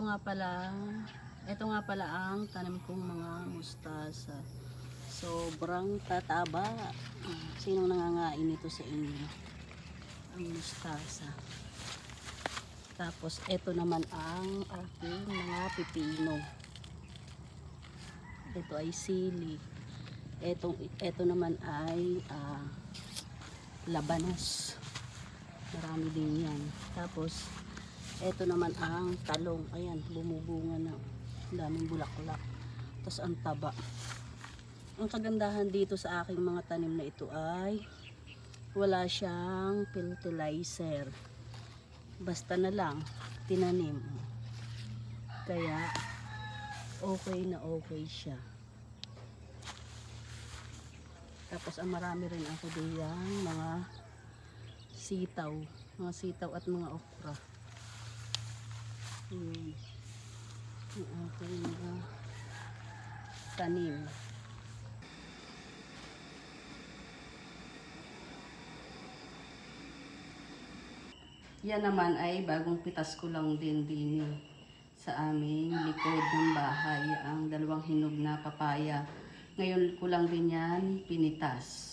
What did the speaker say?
ito nga pala ang tanim kong mga mustasa. Sobrang tataba. Sinong nangangain ito sa inyo? Ang mustasa. Tapos ito naman ang aking mga pipino. Ito ay sili. Ito naman ay labanos. Marami din yan. Tapos ito naman ang talong. Ayan, bumubunga na. Daming bulaklak. Tapos ang taba. Ang kagandahan dito sa aking mga tanim na ito ay wala siyang fertilizer. Basta na lang tinanim. Kaya okay na okay siya. Tapos ang marami rin ako diyang mga sitaw at mga okra. Yun. Yung aking mga tanim. Yan naman ay bagong pitas ko lang din sa aming likod ng bahay. Ang dalawang hinog na papaya. Ngayon ko lang din yan pinitas.